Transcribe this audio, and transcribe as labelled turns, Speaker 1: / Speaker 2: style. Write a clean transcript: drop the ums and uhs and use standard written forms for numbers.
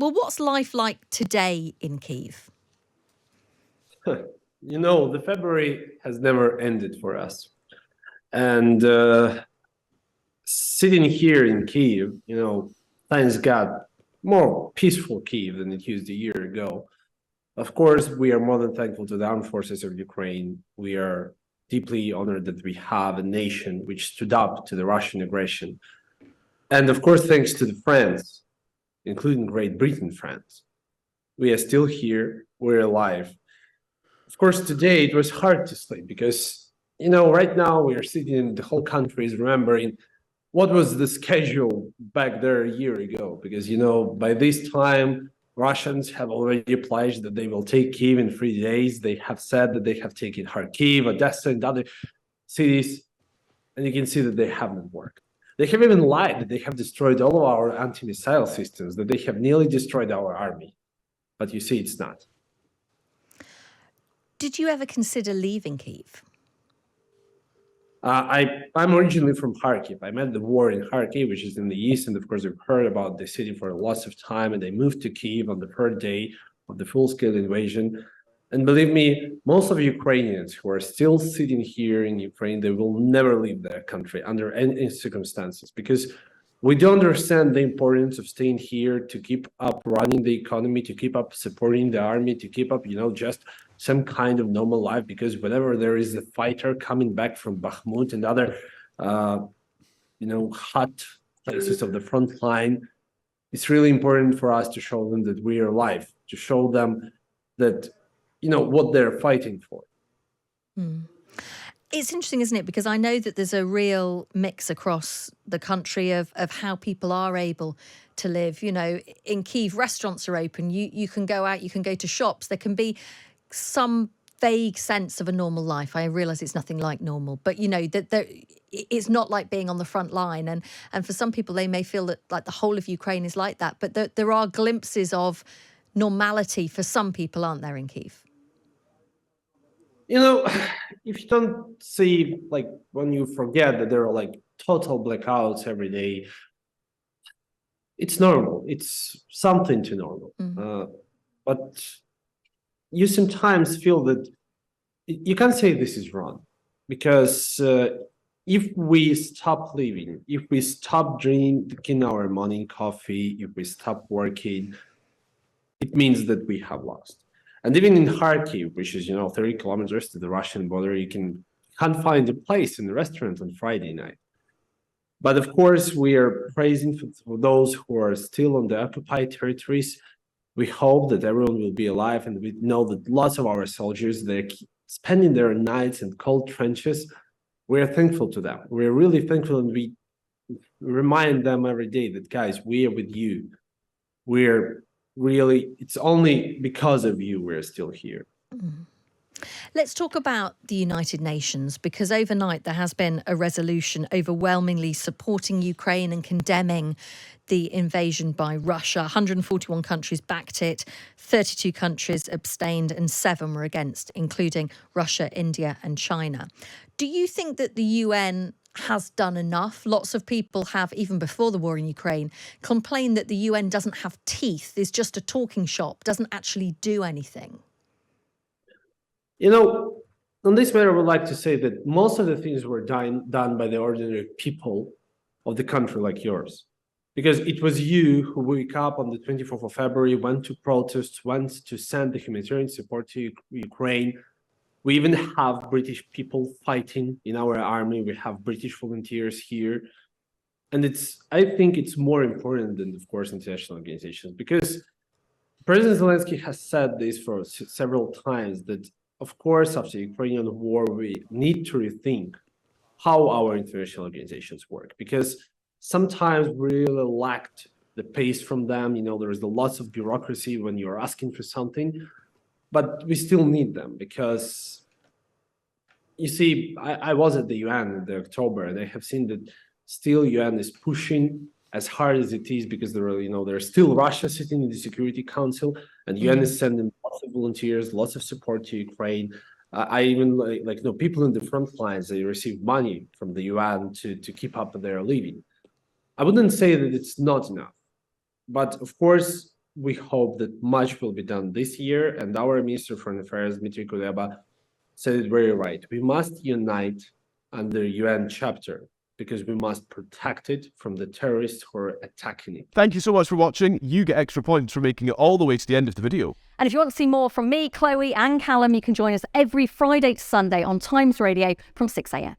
Speaker 1: Well, what's life like today in Kyiv?
Speaker 2: The February has never ended for us. And sitting here in Kyiv, thanks God, more peaceful Kyiv than it used a year ago. Of course, we are more than thankful to the armed forces of Ukraine. We are deeply honored that we have a nation which stood up to the Russian aggression. And of course, thanks to the friends, including Great Britain friends, we are still here, we're alive. Of course, today it was hard to sleep because, right now we are sitting, the whole country is remembering what was the schedule back there a year ago. Because, by this time, Russians have already pledged that they will take Kyiv in 3 days. They have said that they have taken Kharkiv, Odessa, and other cities. And you can see that they haven't worked. They have even lied that they have destroyed all of our anti-missile systems, that they have nearly destroyed our army. But you see, it's not.
Speaker 1: Did you ever consider leaving Kyiv?
Speaker 2: I'm originally from Kharkiv. I met the war in Kharkiv, which is in the east, and of course, I've heard about the city for lots of time. And I moved to Kyiv on the third day of the full-scale invasion. And believe me, most of Ukrainians who are still sitting here in Ukraine, they will never leave their country under any circumstances, because we don't understand the importance of staying here to keep up running the economy, to keep up supporting the army, to keep up, just some kind of normal life. Because whenever there is a fighter coming back from Bakhmut and other, hot places of the front line, it's really important for us to show them that we are alive, to show them that, what they're fighting for.
Speaker 1: It's interesting, isn't it? Because I know that there's a real mix across the country of how people are able to live. In Kyiv, restaurants are open. You can go out, you can go to shops. There can be some vague sense of a normal life. I realise it's nothing like normal, but it's not like being on the front line. And for some people, they may feel that like the whole of Ukraine is like that. But there are glimpses of normality for some people, aren't there, in Kyiv?
Speaker 2: If you don't see, like, when you forget that there are like total blackouts every day, it's normal. It's something to normal. But you sometimes feel that you can't say this is wrong, because if we stop living, if we stop drinking our morning coffee, if we stop working, it means that we have lost. And even in Kharkiv, which is 30 kilometers to the Russian border, you can't find a place in the restaurant on Friday night. But of course, we are praising for those who are still on the occupied territories. We hope that everyone will be alive, and we know that lots of our soldiers, they're spending their nights in cold trenches. We are thankful to them. We're really thankful, and we remind them every day that, guys, we are with you. It's only because of you we're still here.
Speaker 1: Let's talk about the United Nations, because overnight there has been a resolution overwhelmingly supporting Ukraine and condemning the invasion by Russia. 141 countries backed it, 32 countries abstained, and 7 were against, including Russia, India and China. Do you think that the UN has done enough? Lots of people have, even before the war in Ukraine, complained that the UN doesn't have teeth, is just a talking shop, doesn't actually do anything.
Speaker 2: On this matter, I would like to say that most of the things were done by the ordinary people of the country like yours. Because it was you who woke up on the 24th of February, went to protest, went to send the humanitarian support to Ukraine. We even have British people fighting in our army. We have British volunteers here. And I think it's more important than, of course, international organizations, because President Zelensky has said this for several times, that, of course, after the Ukrainian war, we need to rethink how our international organizations work, because sometimes we really lacked the pace from them. There is lots of bureaucracy when you're asking for something, but we still need them, because you see, I was at the UN in October, and I have seen that still UN is pushing as hard as it is, because there's still Russia sitting in the Security Council, and UN is sending lots of volunteers, lots of support to Ukraine. I even know people in the front lines, they receive money from the UN to keep up their living. I wouldn't say that it's not enough, but of course, we hope that much will be done this year. And our Minister of Foreign Affairs, Dmitry Kuleba, said it very right. We must unite under UN chapter because we must protect it from the terrorists who are attacking it.
Speaker 3: Thank you so much for watching. You get extra points for making it all the way to the end of the video.
Speaker 4: And if you want to see more from me, Chloe and Callum, you can join us every Friday to Sunday on Times Radio from 6 a.m.